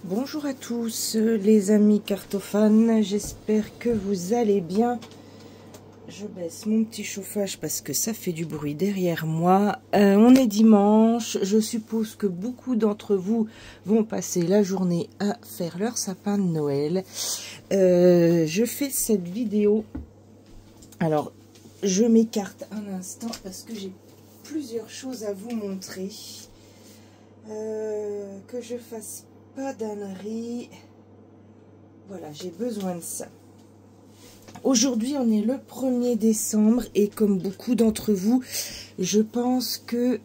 Bonjour à tous les amis cartophanes, j'espère que vous allez bien. Je baisse mon petit chauffage parce que ça fait du bruit derrière moi. On est dimanche, je suppose que beaucoup d'entre vous vont passer la journée à faire leur sapin de Noël. Je fais cette vidéo, alors je m'écarte un instant parce que j'ai plusieurs choses à vous montrer. Que je fasse pas d'ânerie. Voilà, j'ai besoin de ça. Aujourd'hui, on est le 1er décembre et comme beaucoup d'entre vous, je pense que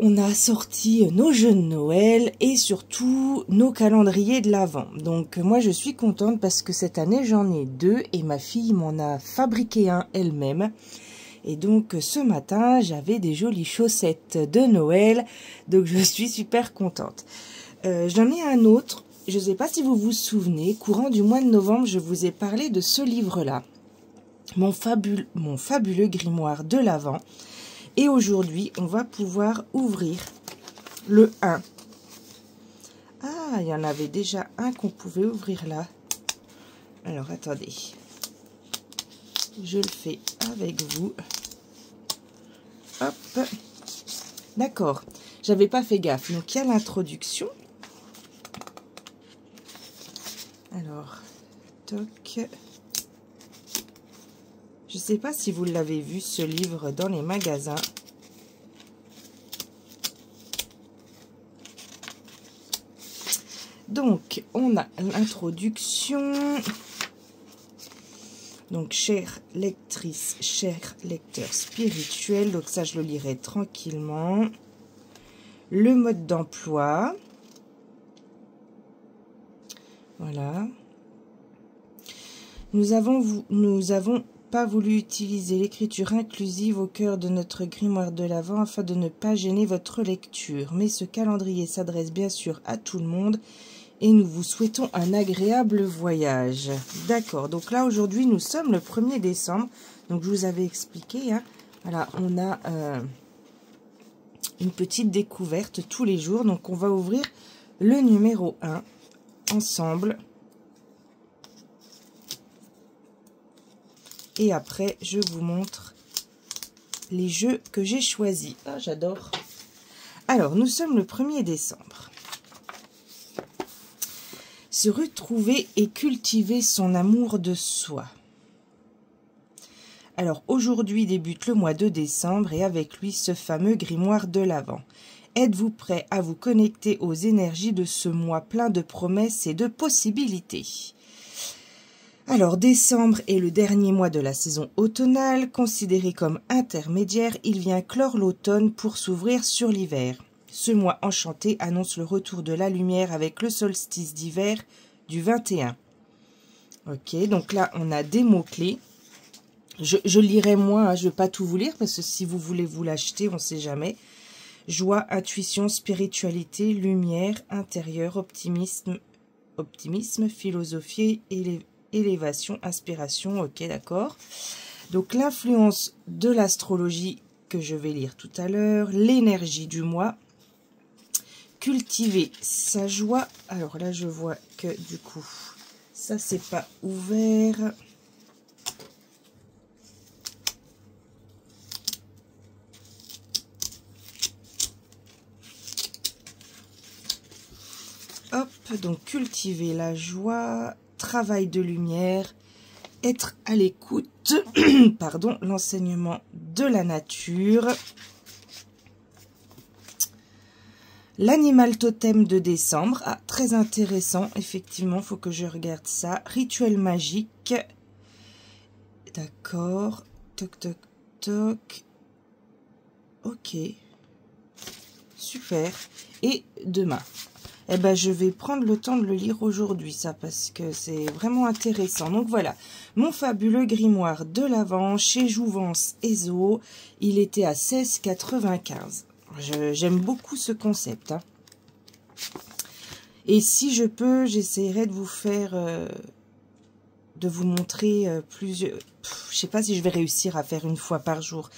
on a sorti nos jeux de Noël et surtout nos calendriers de l'Avent. Donc moi, je suis contente parce que cette année, j'en ai 2 et ma fille m'en a fabriqué un elle-même. Et donc ce matin, j'avais des jolies chaussettes de Noël, donc je suis super contente. J'en ai un autre, je ne sais pas si vous vous souvenez, courant du mois de novembre, je vous ai parlé de ce livre-là, mon fabuleux grimoire de l'Avent. Et aujourd'hui, on va pouvoir ouvrir le 1. Ah, il y en avait déjà un qu'on pouvait ouvrir là. Alors attendez. Je le fais avec vous. Hop. D'accord. J'avais pas fait gaffe. Donc, il y a l'introduction. Alors, toc. Je sais pas si vous l'avez vu, ce livre, dans les magasins. Donc, on a l'introduction. Donc, chère lectrice, cher lecteur spirituel, donc ça, je le lirai tranquillement. Le mode d'emploi. Voilà. Nous avons pas voulu utiliser l'écriture inclusive au cœur de notre grimoire de l'Avent afin de ne pas gêner votre lecture. Mais ce calendrier s'adresse bien sûr à tout le monde. Et nous vous souhaitons un agréable voyage. D'accord, donc là aujourd'hui nous sommes le 1er décembre. Donc je vous avais expliqué, hein, voilà, on a une petite découverte tous les jours. Donc on va ouvrir le numéro 1 ensemble. Et après je vous montre les jeux que j'ai choisis. Ah, j'adore. Alors nous sommes le 1er décembre. Se retrouver et cultiver son amour de soi. Alors aujourd'hui débute le mois de décembre et avec lui ce fameux grimoire de l'Avent. Êtes-vous prêt à vous connecter aux énergies de ce mois plein de promesses et de possibilités? Alors décembre est le dernier mois de la saison automnale, considéré comme intermédiaire, il vient clore l'automne pour s'ouvrir sur l'hiver. Ce mois enchanté annonce le retour de la lumière avec le solstice d'hiver du 21. Ok, donc là, on a des mots-clés. Je lirai moins, hein, je ne vais pas tout vous lire, parce que si vous voulez vous l'acheter, on ne sait jamais. Joie, intuition, spiritualité, lumière, intérieur, optimisme, philosophie, élévation, inspiration. Ok, d'accord. Donc l'influence de l'astrologie que je vais lire tout à l'heure, l'énergie du mois. Cultiver sa joie. Alors là, je vois que du coup, ça, c'est pas ouvert. Hop, donc cultiver la joie, travail de lumière, être à l'écoute, pardon, l'enseignement de la nature. L'animal totem de décembre, ah, très intéressant, effectivement, il faut que je regarde ça. Rituel magique, d'accord, toc, toc, toc, ok, super. Et demain, eh ben, je vais prendre le temps de le lire aujourd'hui, ça, parce que c'est vraiment intéressant. Donc voilà, mon fabuleux grimoire de l'Avent chez Jouvence et Zo, il était à 16,95 €. J'aime beaucoup ce concept. Hein. Et si je peux, j'essaierai de vous faire, de vous montrer plusieurs... Je sais pas si je vais réussir à faire une fois par jour.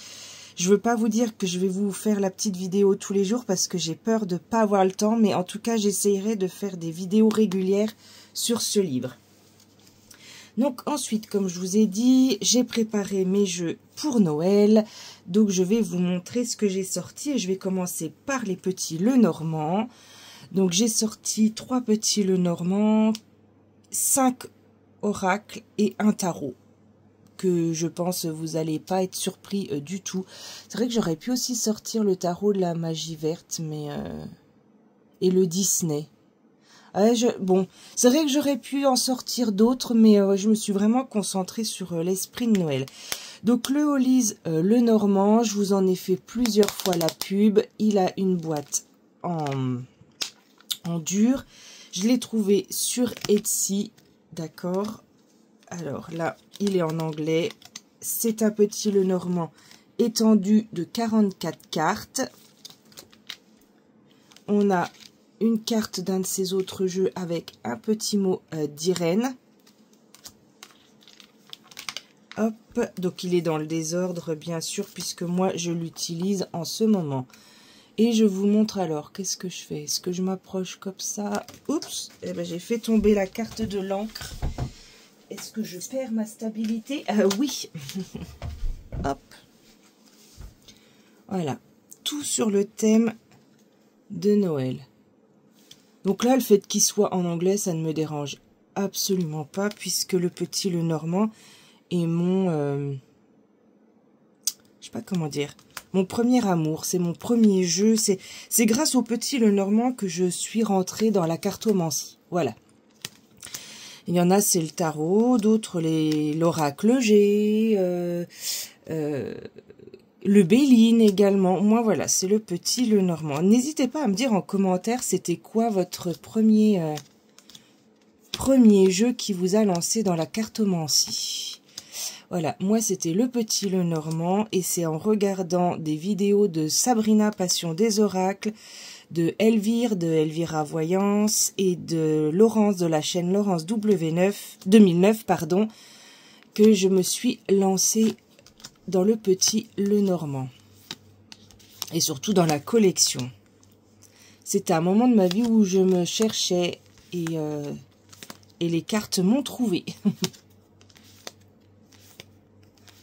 Je veux pas vous dire que je vais vous faire la petite vidéo tous les jours parce que j'ai peur de pas avoir le temps, mais en tout cas, j'essayerai de faire des vidéos régulières sur ce livre. Donc ensuite, comme je vous ai dit, j'ai préparé mes jeux pour Noël. Donc je vais vous montrer ce que j'ai sorti et je vais commencer par les petits Lenormand. Donc j'ai sorti 3 petits Lenormand, 5 oracles et un tarot. Que je pense vous allez pas être surpris du tout. C'est vrai que j'aurais pu aussi sortir le tarot de la magie verte, mais et le Disney. Bon, c'est vrai que j'aurais pu en sortir d'autres, mais je me suis vraiment concentrée sur l'esprit de Noël. Donc le Hollis Lenormand, je vous en ai fait plusieurs fois la pub. Il a une boîte en dur. Je l'ai trouvé sur Etsy, d'accord. Alors là, il est en anglais. C'est un petit Lenormand étendu de 44 cartes. On a une carte d'un de ses autres jeux avec un petit mot d'Irène. Hop, donc il est dans le désordre, bien sûr, puisque moi, je l'utilise en ce moment. Et je vous montre alors, qu'est-ce que je fais? Est-ce que je m'approche comme ça? Oups, eh ben, j'ai fait tomber la carte de l'encre. Est-ce que je perds ma stabilité? Oui. Hop. Voilà. Tout sur le thème de Noël. Donc là, le fait qu'il soit en anglais, ça ne me dérange absolument pas, puisque le petit Lenormand est mon... je sais pas comment dire. Mon premier amour, c'est mon premier jeu. C'est grâce au petit Lenormand que je suis rentrée dans la cartomancie. Voilà. Il y en a, c'est le tarot, d'autres l'oracle G, le Béline également. Moi, voilà, c'est le petit Lenormand. N'hésitez pas à me dire en commentaire, c'était quoi votre premier jeu qui vous a lancé dans la cartomancie. Voilà, moi, c'était le petit Lenormand et c'est en regardant des vidéos de Sabrina Passion des Oracles, de Elvire, de Elvira Voyance et de Laurence de la chaîne Laurence W9, 2009, pardon, que je me suis lancée dans le petit Lenormand. Et surtout dans la collection. C'était un moment de ma vie où je me cherchais et les cartes m'ont trouvé.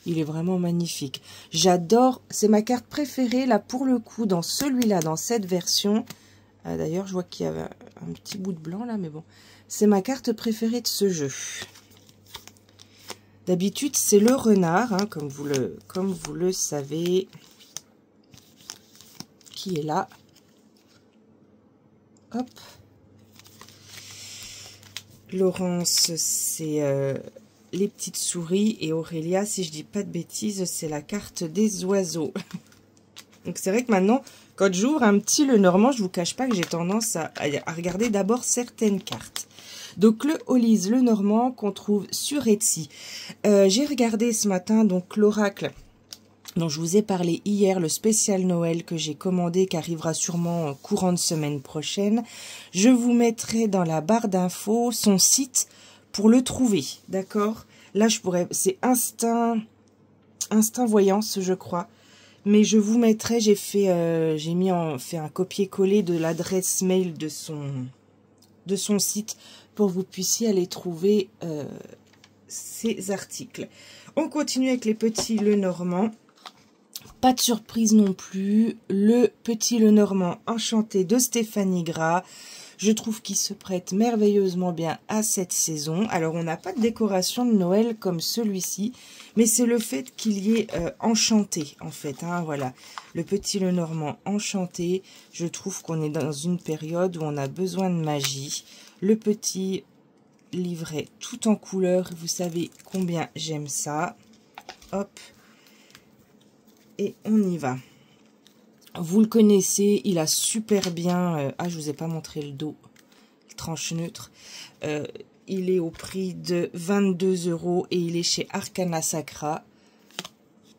Il est vraiment magnifique. J'adore, c'est ma carte préférée, là, pour le coup, dans celui-là, dans cette version. D'ailleurs, je vois qu'il y avait un petit bout de blanc, là, mais bon. C'est ma carte préférée de ce jeu. D'habitude, c'est le renard, hein, comme vous le savez, qui est là. Hop. Laurence, c'est... les petites souris, et Aurélia, si je dis pas de bêtises, c'est la carte des oiseaux. Donc c'est vrai que maintenant, quand j'ouvre un petit Lenormand, je vous cache pas que j'ai tendance à regarder d'abord certaines cartes. Donc le Hollis Lenormand qu'on trouve sur Etsy. J'ai regardé ce matin donc l'oracle dont je vous ai parlé hier, le spécial Noël que j'ai commandé, qui arrivera sûrement courant de semaine prochaine. Je vous mettrai dans la barre d'infos son site pour le trouver, d'accord? Là, je pourrais... C'est Instinct Voyance, je crois. Mais je vous mettrai... J'ai fait un copier-coller de l'adresse mail de son site pour que vous puissiez aller trouver ces articles. On continue avec les petits Lenormand. Pas de surprise non plus. Le petit Lenormand enchanté de Stéphanie Gras. Je trouve qu'il se prête merveilleusement bien à cette saison. Alors, on n'a pas de décoration de Noël comme celui-ci, mais c'est le fait qu'il y ait enchanté, en fait. Hein, voilà, le petit Lenormand enchanté. Je trouve qu'on est dans une période où on a besoin de magie. Le petit livret tout en couleur. Vous savez combien j'aime ça. Hop. Et on y va. Vous le connaissez, il a super bien... je vous ai pas montré le dos, tranche neutre. Il est au prix de 22 € et il est chez Arcana Sacra.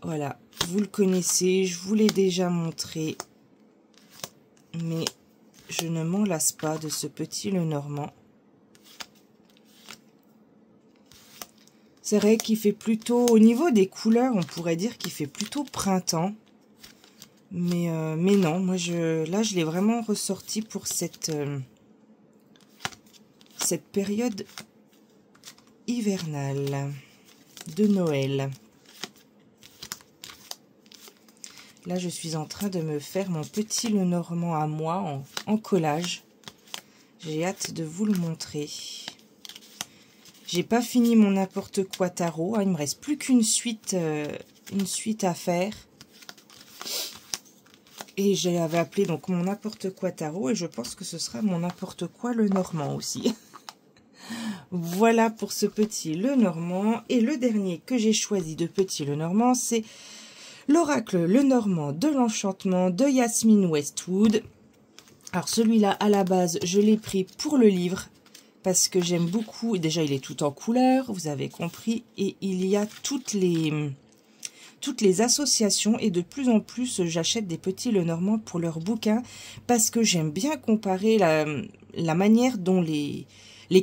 Voilà, vous le connaissez, je vous l'ai déjà montré. Mais je ne m'en lasse pas de ce petit Lenormand. C'est vrai qu'il fait plutôt... Au niveau des couleurs, on pourrait dire qu'il fait plutôt printemps. Mais non, moi là je l'ai vraiment ressorti pour cette période hivernale de Noël. Là je suis en train de me faire mon petit Lenormand à moi en collage. J'ai hâte de vous le montrer. J'ai pas fini mon n'importe quoi tarot, hein, il me reste plus qu'une suite à faire. Et j'avais appelé donc mon n'importe quoi tarot et je pense que ce sera mon n'importe quoi Lenormand aussi. Voilà pour ce petit Lenormand. Et le dernier que j'ai choisi de petit Lenormand, c'est l'oracle Lenormand de l'enchantement de Yasmine Westwood. Alors celui-là, à la base, je l'ai pris pour le livre parce que j'aime beaucoup. Déjà, il est tout en couleur, vous avez compris. Et il y a toutes les associations. Et de plus en plus, j'achète des petits Lenormand pour leurs bouquins parce que j'aime bien comparer la manière dont les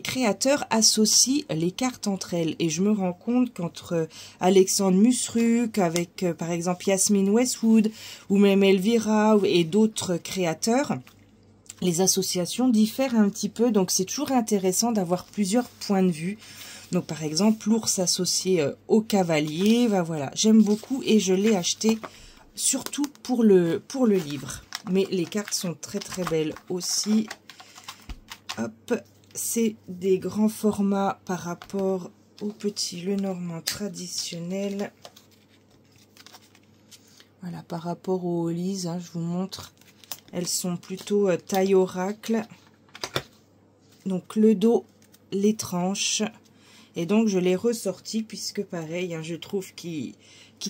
créateurs associent les cartes entre elles. Et je me rends compte qu'entre Alexandre Musruc, avec par exemple Yasmine Westwood, ou même Elvira et d'autres créateurs, les associations diffèrent un petit peu. Donc c'est toujours intéressant d'avoir plusieurs points de vue. Donc par exemple, l'ours associé au cavalier, ben voilà, j'aime beaucoup et je l'ai acheté surtout pour le livre. Mais les cartes sont très très belles aussi. Hop. C'est des grands formats par rapport au petit Lenormand traditionnel. Voilà, par rapport aux Hollies, hein, je vous montre. Elles sont plutôt taille oracle. Donc le dos, les tranches. Et donc je l'ai ressorti puisque pareil, hein, je trouve qu'il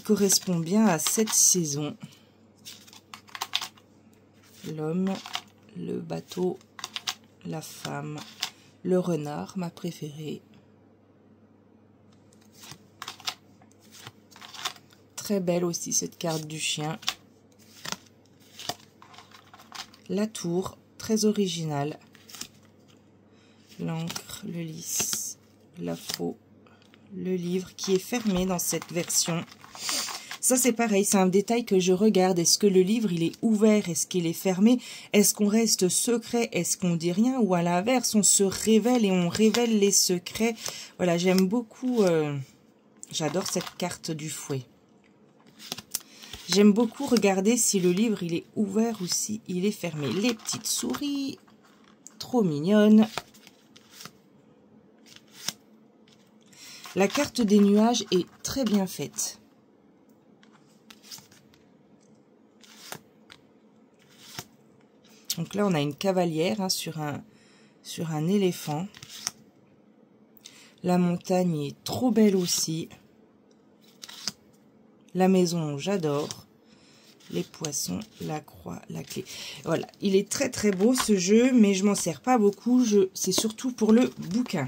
correspond bien à cette saison. L'homme, le bateau, la femme. Le renard, ma préférée. Très belle aussi cette carte du chien. La tour, très originale. L'encre, le lys, la faux, le livre qui est fermé dans cette version. Ça c'est pareil, c'est un détail que je regarde. Est-ce que le livre il est ouvert? Est-ce qu'il est fermé? Est-ce qu'on reste secret? Est-ce qu'on dit rien? Ou à l'inverse, on se révèle et on révèle les secrets? Voilà, j'aime beaucoup, j'adore cette carte du fouet. J'aime beaucoup regarder si le livre il est ouvert ou si il est fermé. Les petites souris, trop mignonnes. La carte des nuages est très bien faite. Donc là, on a une cavalière hein, sur un éléphant. La montagne est trop belle aussi. La maison, j'adore. Les poissons, la croix, la clé. Voilà, il est très très beau ce jeu, mais je m'en sers pas beaucoup. C'est surtout pour le bouquin.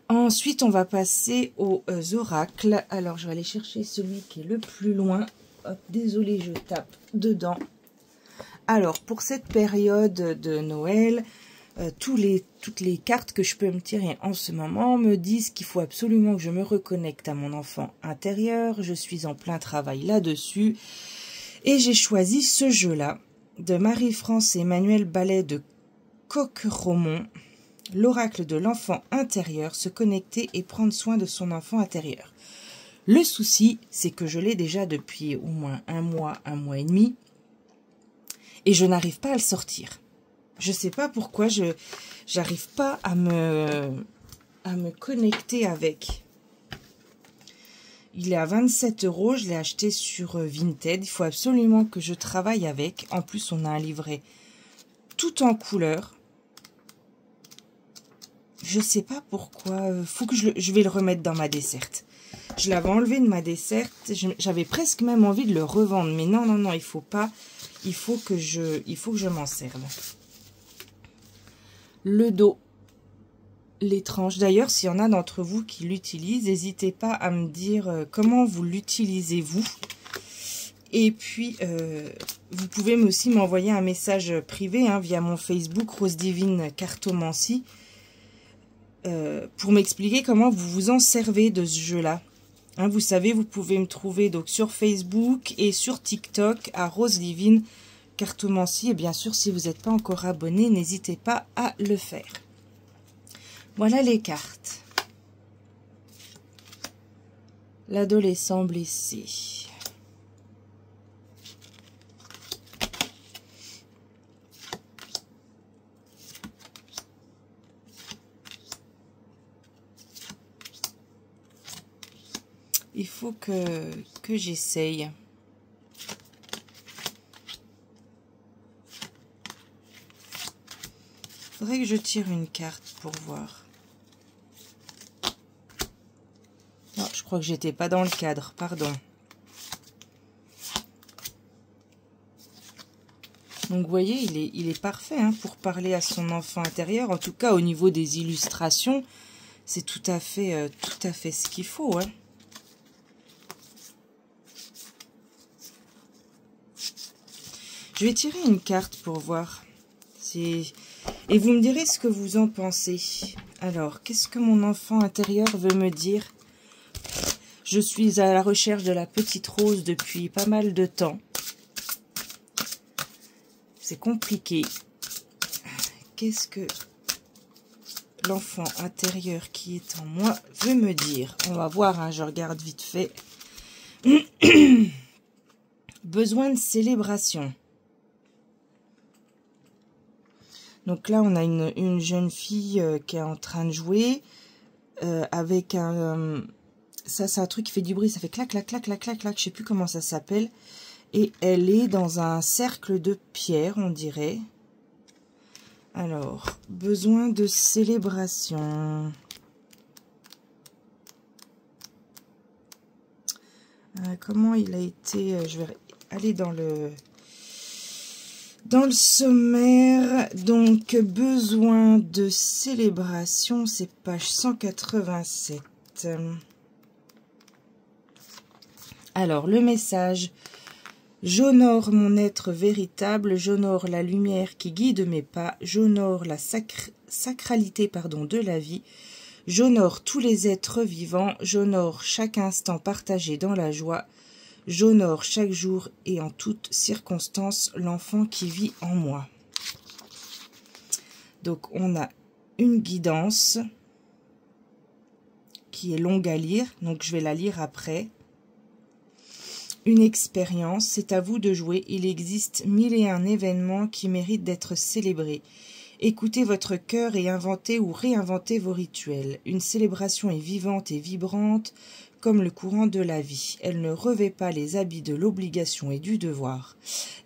Ensuite, on va passer aux oracles. Alors, je vais aller chercher celui qui est le plus loin. Hop, désolé, je tape dedans. Alors, pour cette période de Noël, toutes les cartes que je peux me tirer en ce moment me disent qu'il faut absolument que je me reconnecte à mon enfant intérieur. Je suis en plein travail là-dessus. Et j'ai choisi ce jeu-là de Marie-France et Emmanuel Ballet de Coq-Romont. L'oracle de l'enfant intérieur, se connecter et prendre soin de son enfant intérieur. Le souci, c'est que je l'ai déjà depuis au moins un mois et demi. Et je n'arrive pas à le sortir. Je ne sais pas pourquoi, j'arrive pas à me connecter avec. Il est à 27 €, je l'ai acheté sur Vinted. Il faut absolument que je travaille avec. En plus, on a un livret tout en couleur. Je ne sais pas pourquoi. Faut que je vais le remettre dans ma desserte. Je l'avais enlevé de ma desserte. J'avais presque même envie de le revendre. Mais non, non, non, il faut pas. Il faut que je m'en serve. Le dos, les tranches. D'ailleurs, s'il y en a d'entre vous qui l'utilisent, n'hésitez pas à me dire comment vous l'utilisez vous. Et puis, vous pouvez aussi m'envoyer un message privé hein, via mon Facebook Rose Divine Cartomancie pour m'expliquer comment vous vous en servez de ce jeu-là. Hein, vous savez, vous pouvez me trouver donc sur Facebook et sur TikTok à Rose Divine Cartomancie. Et bien sûr, si vous n'êtes pas encore abonné, n'hésitez pas à le faire. Voilà les cartes. L'adolescent blessé. Il faut que j'essaye. Faudrait que je tire une carte pour voir. Non, je crois que j'étais pas dans le cadre, pardon. Donc vous voyez, il est parfait hein, pour parler à son enfant intérieur. En tout cas, au niveau des illustrations, c'est tout à fait ce qu'il faut. Hein. Je vais tirer une carte pour voir. Et vous me direz ce que vous en pensez. Alors, qu'est-ce que mon enfant intérieur veut me dire? Je suis à la recherche de la petite rose depuis pas mal de temps. C'est compliqué. Qu'est-ce que l'enfant intérieur qui est en moi veut me dire? On va voir, hein, je regarde vite fait. Besoin de célébration. Donc là, on a une jeune fille qui est en train de jouer avec un... ça, c'est un truc qui fait du bruit. Ça fait clac, clac, clac, clac, clac, clac. Je sais plus comment ça s'appelle. Et elle est dans un cercle de pierre, on dirait. Alors, besoin de célébration. Comment il a été... je vais aller dans le sommaire. Donc, besoin de célébration, c'est page 187. Alors, le message... J'honore mon être véritable, j'honore la lumière qui guide mes pas, j'honore la sacralité de la vie, j'honore tous les êtres vivants, j'honore chaque instant partagé dans la joie, j'honore chaque jour et en toutes circonstances l'enfant qui vit en moi. Donc on a une guidance qui est longue à lire, donc je vais la lire après. Une expérience, c'est à vous de jouer. Il existe 1001 événements qui méritent d'être célébrés. Écoutez votre cœur et inventez ou réinventez vos rituels. Une célébration est vivante et vibrante comme le courant de la vie. Elle ne revêt pas les habits de l'obligation et du devoir.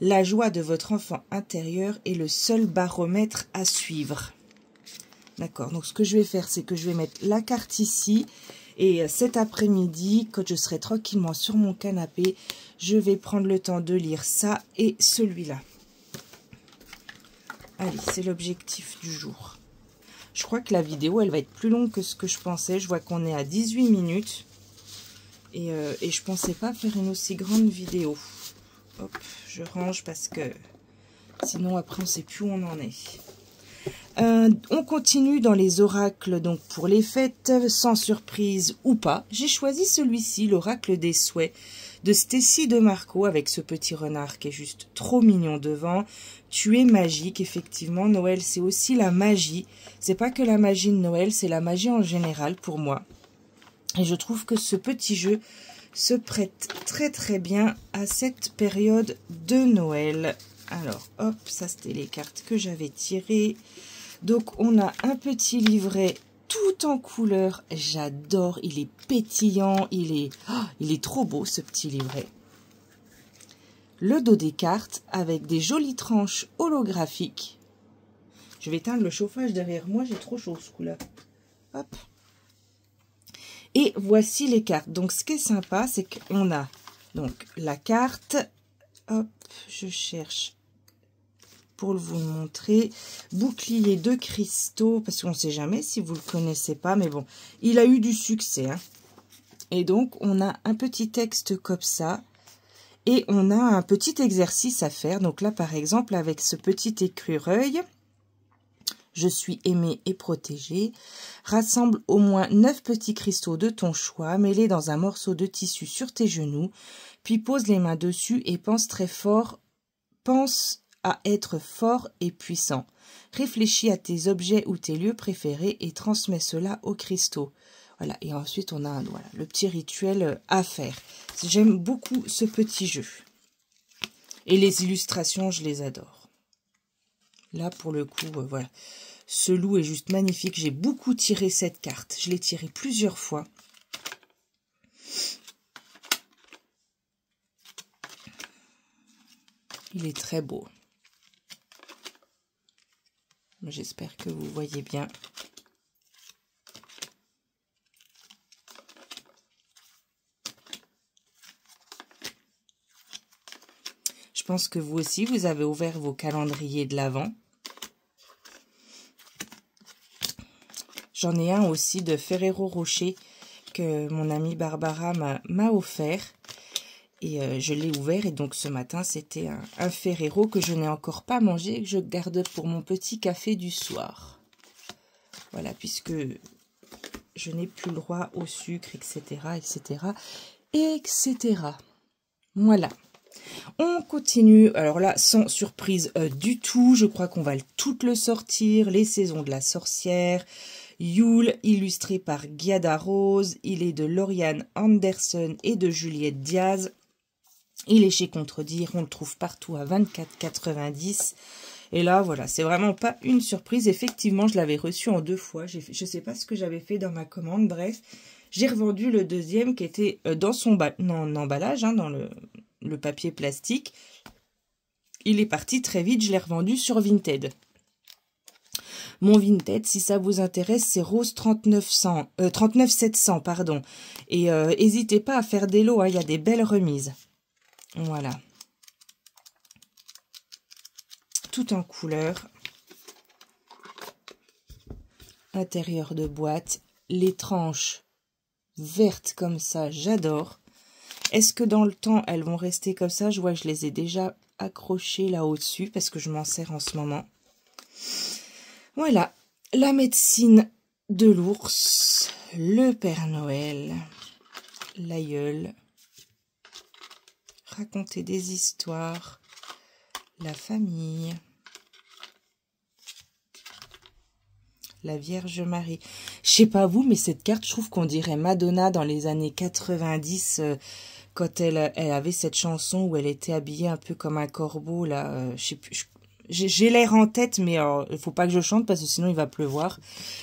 La joie de votre enfant intérieur est le seul baromètre à suivre. D'accord, donc ce que je vais faire, c'est que je vais mettre la carte ici. Et cet après-midi, quand je serai tranquillement sur mon canapé, je vais prendre le temps de lire ça et celui-là. Allez, c'est l'objectif du jour. Je crois que la vidéo, elle va être plus longue que ce que je pensais. Je vois qu'on est à 18 minutes. Et je pensais pas faire une aussi grande vidéo. Hop, je range parce que sinon après on ne sait plus où on en est. On continue dans les oracles donc pour les fêtes, sans surprise ou pas. J'ai choisi celui-ci, l'oracle des souhaits de Stécie de Marco, avec ce petit renard qui est juste trop mignon devant. Tu es magique, effectivement. Noël, c'est aussi la magie. C'est pas que la magie de Noël, c'est la magie en général pour moi. Et je trouve que ce petit jeu se prête très très bien à cette période de Noël. Alors, hop, ça c'était les cartes que j'avais tirées. Donc, on a un petit livret tout en couleur. J'adore, il est pétillant, il est trop beau ce petit livret. Le dos des cartes avec des jolies tranches holographiques. Je vais éteindre le chauffage derrière moi, j'ai trop chaud ce coup-là. Hop. Et voici les cartes. Donc, ce qui est sympa, c'est qu'on a donc la carte. Hop, je cherche pour vous le montrer. Bouclier de cristaux, parce qu'on ne sait jamais si vous ne le connaissez pas, mais bon, il a eu du succès. Hein. Et donc, on a un petit texte comme ça, et on a un petit exercice à faire. Donc là, par exemple, avec ce petit écureuil, Je suis aimée et protégée. Rassemble au moins 9 petits cristaux de ton choix, mets-les dans un morceau de tissu sur tes genoux, puis pose les mains dessus et pense très fort. Pense à être fort et puissant. Réfléchis à tes objets ou tes lieux préférés et transmets cela aux cristaux. Voilà, et ensuite on a voilà, le petit rituel à faire. J'aime beaucoup ce petit jeu. Et les illustrations, je les adore. Là, pour le coup, voilà. Ce loup est juste magnifique. J'ai beaucoup tiré cette carte. Je l'ai tiré plusieurs fois. Il est très beau. J'espère que vous voyez bien. Je pense que vous aussi, vous avez ouvert vos calendriers de l'Avent. J'en ai un aussi de Ferrero Rocher que mon amie Barbara m'a offert. Et je l'ai ouvert et donc ce matin, c'était un Ferrero que je n'ai encore pas mangé et que je garde pour mon petit café du soir. Voilà, puisque je n'ai plus le droit au sucre, etc., etc., etc. Voilà. On continue. Alors là, sans surprise du tout, je crois qu'on va toutes le sortir. Les saisons de la sorcière. Yule, illustré par Giada Rose. Il est de Lauriane Anderson et de Juliette Diaz. Il est chez Contredire, on le trouve partout à 24,90 €. Et là, voilà, c'est vraiment pas une surprise. Effectivement, je l'avais reçu en 2 fois. Je ne sais pas ce que j'avais fait dans ma commande. Bref, j'ai revendu le deuxième qui était dans son emballage, hein, dans le papier plastique. Il est parti très vite, je l'ai revendu sur Vinted. Mon Vinted, si ça vous intéresse, c'est Rose 39700, pardon. Et n'hésitez pas à faire des lots, hein, il y a des belles remises. Voilà. Tout en couleur. Intérieur de boîte. Les tranches vertes comme ça, j'adore. Est-ce que dans le temps, elles vont rester comme ça? Je vois que je les ai déjà accrochées là au-dessus parce que je m'en sers en ce moment. Voilà. La médecine de l'ours. Le Père Noël. L'aïeul. Raconter des histoires, la famille, la Vierge Marie. Je sais pas vous, mais cette carte, je trouve qu'on dirait Madonna dans les années 90, quand elle avait cette chanson où elle était habillée un peu comme un corbeau, là. Je sais plus, j'ai l'air en tête, mais il faut pas que je chante parce que sinon il va pleuvoir.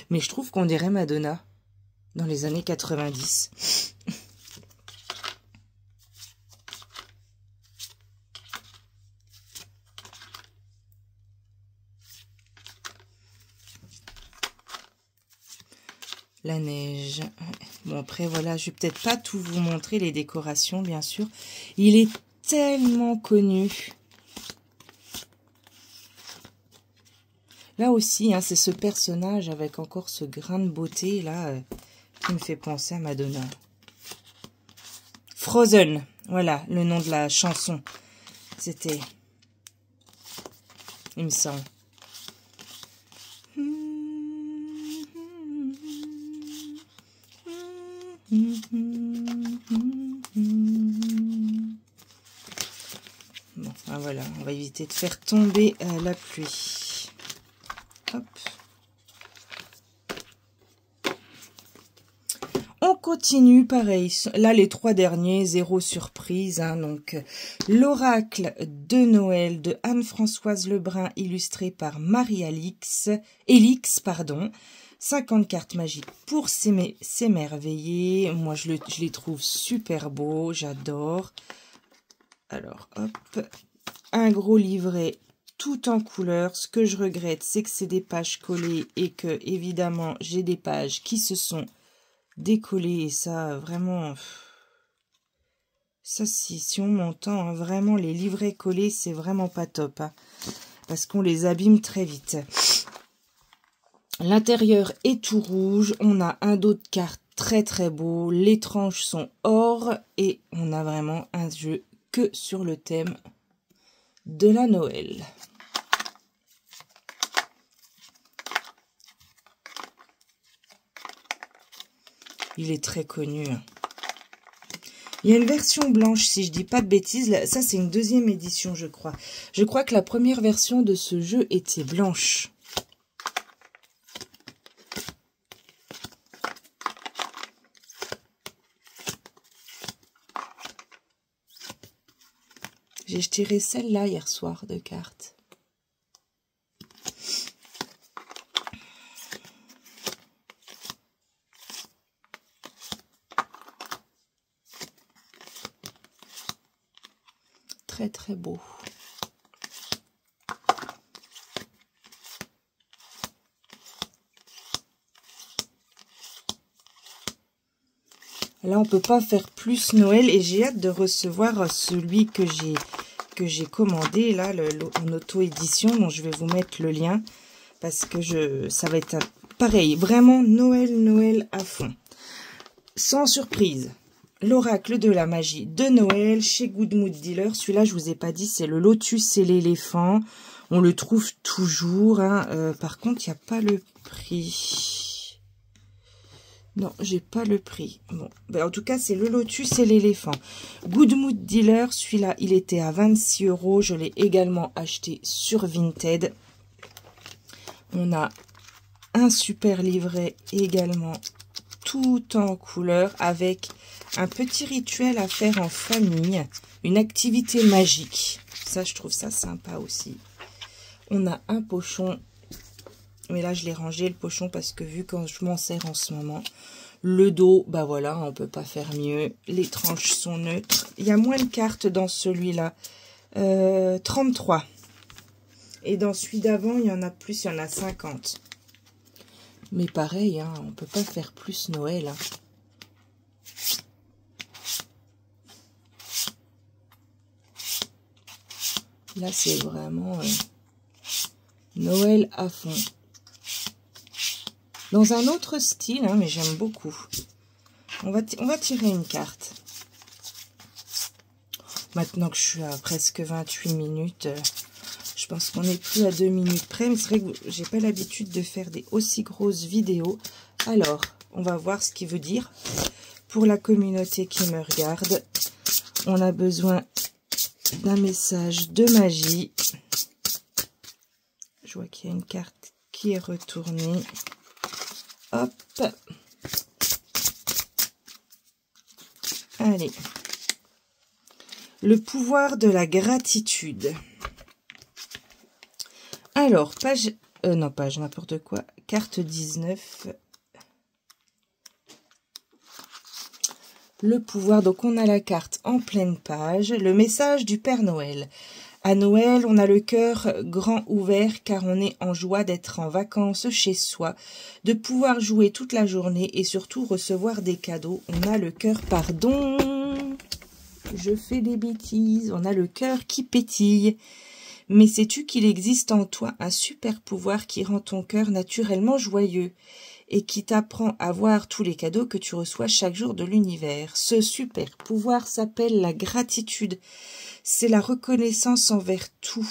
Mais je trouve qu'on dirait Madonna dans les années 90. La neige. Bon, après, voilà, je vais peut-être pas tout vous montrer, les décorations, bien sûr. Il est tellement connu. Là aussi, hein, c'est ce personnage avec encore ce grain de beauté, là, qui me fait penser à Madonna. Frozen, voilà, le nom de la chanson. C'était, il me semble. Bon, ben voilà, on va éviter de faire tomber la pluie. Hop. On continue, pareil. Là, les 3 derniers, 0 surprise. Hein, donc, l'oracle de Noël de Anne-Françoise Lebrun, illustré par Marie-Alix. Élix, pardon. 50 cartes magiques pour s'émerveiller. Moi, je les trouve super beaux. J'adore. Alors, hop. Un gros livret tout en couleur. Ce que je regrette, c'est que c'est des pages collées et que, évidemment, j'ai des pages qui se sont décollées. Et ça, vraiment... Ça, si on m'entend, hein, vraiment, les livrets collés, c'est vraiment pas top. Hein, parce qu'on les abîme très vite. L'intérieur est tout rouge. On a un dos de cartes très très beau. Les tranches sont or. Et on a vraiment un jeu que sur le thème de la Noël. Il est très connu. Il y a une version blanche, si je dis pas de bêtises. Là, ça, c'est une deuxième édition, je crois. Je crois que la première version de ce jeu était blanche. J'ai tiré celle-là hier soir de cartes. Très très beau. Là, on peut pas faire plus Noël et j'ai hâte de recevoir celui que j'ai commandé là, en auto-édition, dont je vais vous mettre le lien parce que ça va être pareil, vraiment Noël à fond. Sans surprise, l'oracle de la magie de Noël chez Good Mood Dealer. Celui-là, je vous ai pas dit, c'est le lotus et l'éléphant. On le trouve toujours. Hein. Par contre, il n'y a pas le prix. Non, j'ai pas le prix. Bon, ben, en tout cas, c'est le lotus et l'éléphant. Good Mood Dealer, celui-là, il était à 26 €. Je l'ai également acheté sur Vinted. On a un super livret également, tout en couleur, avec un petit rituel à faire en famille, une activité magique. Ça, je trouve ça sympa aussi. On a un pochon. Mais là, je l'ai rangé, le pochon, parce que vu quand je m'en sers en ce moment, le dos, bah voilà, on peut pas faire mieux. Les tranches sont neutres. Il y a moins de cartes dans celui-là. 33. Et dans celui d'avant, il y en a plus, il y en a 50. Mais pareil, hein, on peut pas faire plus Noël. Hein. Là, c'est vraiment Noël à fond. Dans un autre style, hein, mais j'aime beaucoup. On va tirer une carte. Maintenant que je suis à presque 28 minutes, je pense qu'on n'est plus à 2 minutes près. Mais c'est vrai que j'ai pas l'habitude de faire des aussi grosses vidéos. Alors, on va voir ce qu'il veut dire. Pour la communauté qui me regarde, on a besoin d'un message de magie. Je vois qu'il y a une carte qui est retournée. Hop. Allez. Le pouvoir de la gratitude. Alors, page... non, page, n'importe quoi. Carte 19. Le pouvoir, donc on a la carte en pleine page. Le message du Père Noël. À Noël, on a le cœur grand ouvert car on est en joie d'être en vacances chez soi, de pouvoir jouer toute la journée et surtout recevoir des cadeaux. On a le cœur, pardon, je fais des bêtises, on a le cœur qui pétille. Mais sais-tu qu'il existe en toi un super pouvoir qui rend ton cœur naturellement joyeux et qui t'apprend à voir tous les cadeaux que tu reçois chaque jour de l'univers. Ce super pouvoir s'appelle la gratitude. C'est la reconnaissance envers tout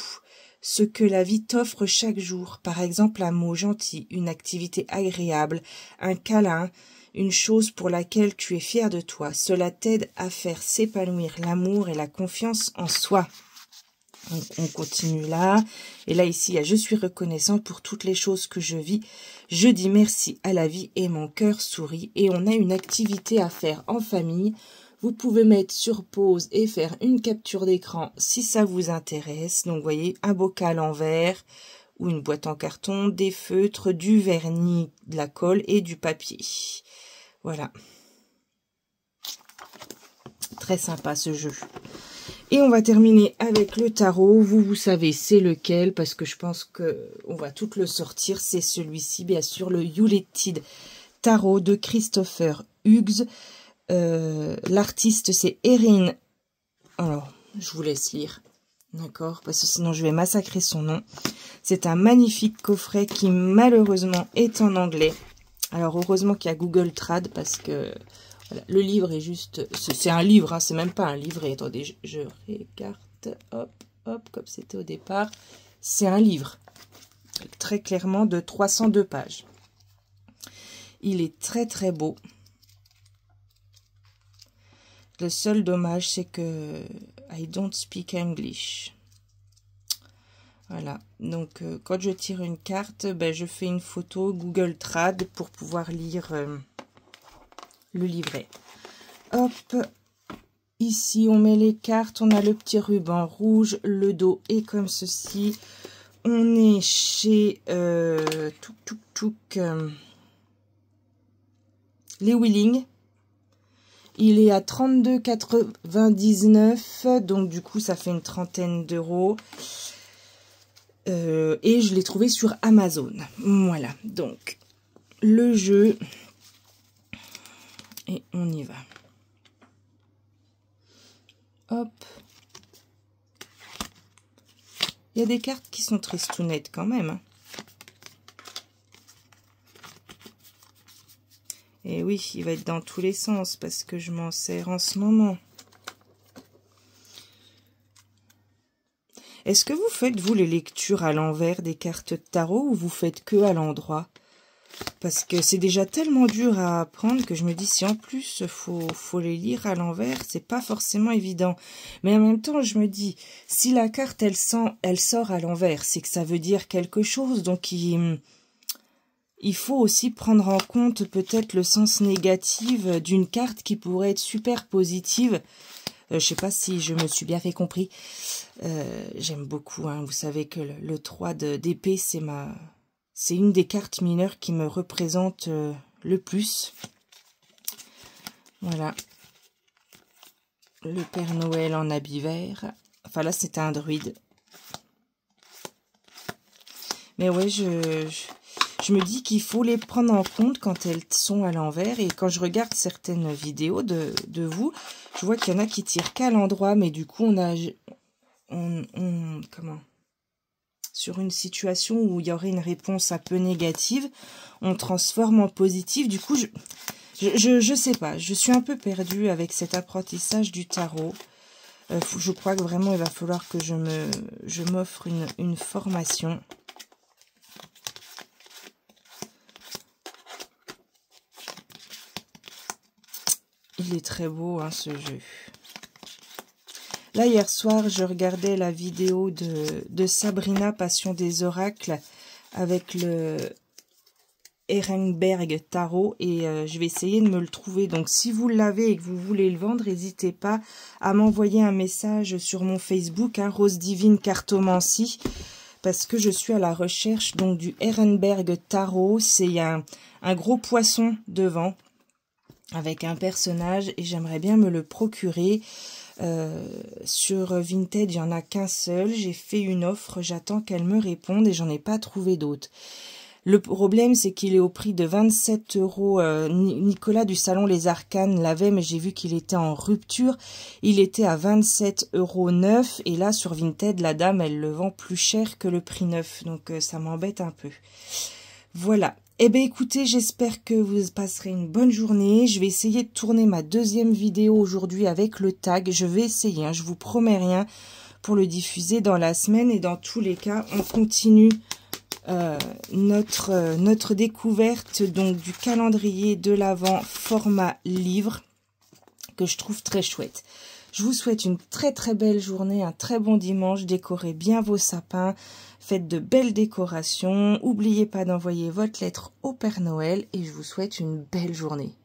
ce que la vie t'offre chaque jour. Par exemple, un mot gentil, une activité agréable, un câlin, une chose pour laquelle tu es fier de toi. Cela t'aide à faire s'épanouir l'amour et la confiance en soi. On continue là. Et là, ici, il y a « Je suis reconnaissant pour toutes les choses que je vis. Je dis merci à la vie et mon cœur sourit. » Et on a une activité à faire en famille. Vous pouvez mettre sur pause et faire une capture d'écran si ça vous intéresse. Donc, vous voyez, un bocal en verre ou une boîte en carton, des feutres, du vernis, de la colle et du papier. Voilà. Très sympa ce jeu. Et on va terminer avec le tarot. Vous savez c'est lequel parce que je pense qu'on va tout le sortir. C'est celui-ci, bien sûr, le Yuletide Tarot de Christopher Hughes. L'artiste, c'est Erin. Alors, je vous laisse lire. D'accord? Parce que sinon, je vais massacrer son nom. C'est un magnifique coffret qui, malheureusement, est en anglais. Alors, heureusement qu'il y a Google Trad parce que... Voilà, le livre est juste... C'est un livre, hein, c'est même pas un livret. Attendez, je réécarte. Hop, hop, comme c'était au départ. C'est un livre. Très clairement de 302 pages. Il est très très beau. Le seul dommage, c'est que I don't speak English. Voilà, donc quand je tire une carte, ben, je fais une photo Google Trad pour pouvoir lire le livret. Hop, ici on met les cartes, on a le petit ruban rouge, le dos est comme ceci. On est chez les Willing. Il est à 32,99 €, donc du coup ça fait une trentaine d'euros. Et je l'ai trouvé sur Amazon. Voilà, donc le jeu. Et on y va. Hop. Il y a des cartes qui sont tristounettes quand même. Hein. Et oui, il va être dans tous les sens parce que je m'en sers en ce moment. Est-ce que vous faites, vous, les lectures à l'envers des cartes de tarot ou vous faites que à l'endroit? Parce que c'est déjà tellement dur à apprendre que je me dis si en plus faut les lire à l'envers, c'est pas forcément évident. Mais en même temps, je me dis, si la carte elle sort à l'envers, c'est que ça veut dire quelque chose. Donc il faut aussi prendre en compte peut-être le sens négatif d'une carte qui pourrait être super positive. Je sais pas si je me suis bien fait compris. J'aime beaucoup, hein. Vous savez que le 3 d'épée, c'est une des cartes mineures qui me représente le plus. Voilà. Le Père Noël en habit vert. Enfin là, c'était un druide. Mais ouais, je me dis qu'il faut les prendre en compte quand elles sont à l'envers. Et quand je regarde certaines vidéos de vous, je vois qu'il y en a qui tirent qu'à l'endroit. Mais du coup, sur une situation où il y aurait une réponse un peu négative, on transforme en positif. Du coup, je sais pas. Je suis un peu perdue avec cet apprentissage du tarot. Je crois que vraiment, il va falloir que je m'offre une formation. Il est très beau, hein, ce jeu. Là, hier soir, je regardais la vidéo de Sabrina, Passion des Oracles, avec le Ehrenberg Tarot, et je vais essayer de me le trouver. Donc, si vous l'avez et que vous voulez le vendre, n'hésitez pas à m'envoyer un message sur mon Facebook, hein, Rose Divine Cartomancie, parce que je suis à la recherche donc du Ehrenberg Tarot. C'est un gros poisson devant, avec un personnage, et j'aimerais bien me le procurer. Sur Vinted, il n'y en a qu'un seul. J'ai fait une offre, j'attends qu'elle me réponde et j'en ai pas trouvé d'autres. Le problème, c'est qu'il est au prix de 27 €. Nicolas du Salon Les Arcanes l'avait, mais j'ai vu qu'il était en rupture. Il était à 27 € neuf. Et là, sur Vinted, la dame, elle le vend plus cher que le prix neuf. Donc, ça m'embête un peu. Voilà. Eh bien, écoutez, j'espère que vous passerez une bonne journée. Je vais essayer de tourner ma deuxième vidéo aujourd'hui avec le tag. Je vais essayer, hein, je vous promets rien, pour le diffuser dans la semaine. Et dans tous les cas, on continue notre découverte donc du calendrier de l'Avent format livre, que je trouve très chouette. Je vous souhaite une très très belle journée, un très bon dimanche. Décorez bien vos sapins, faites de belles décorations. N'oubliez pas d'envoyer votre lettre au Père Noël et je vous souhaite une belle journée.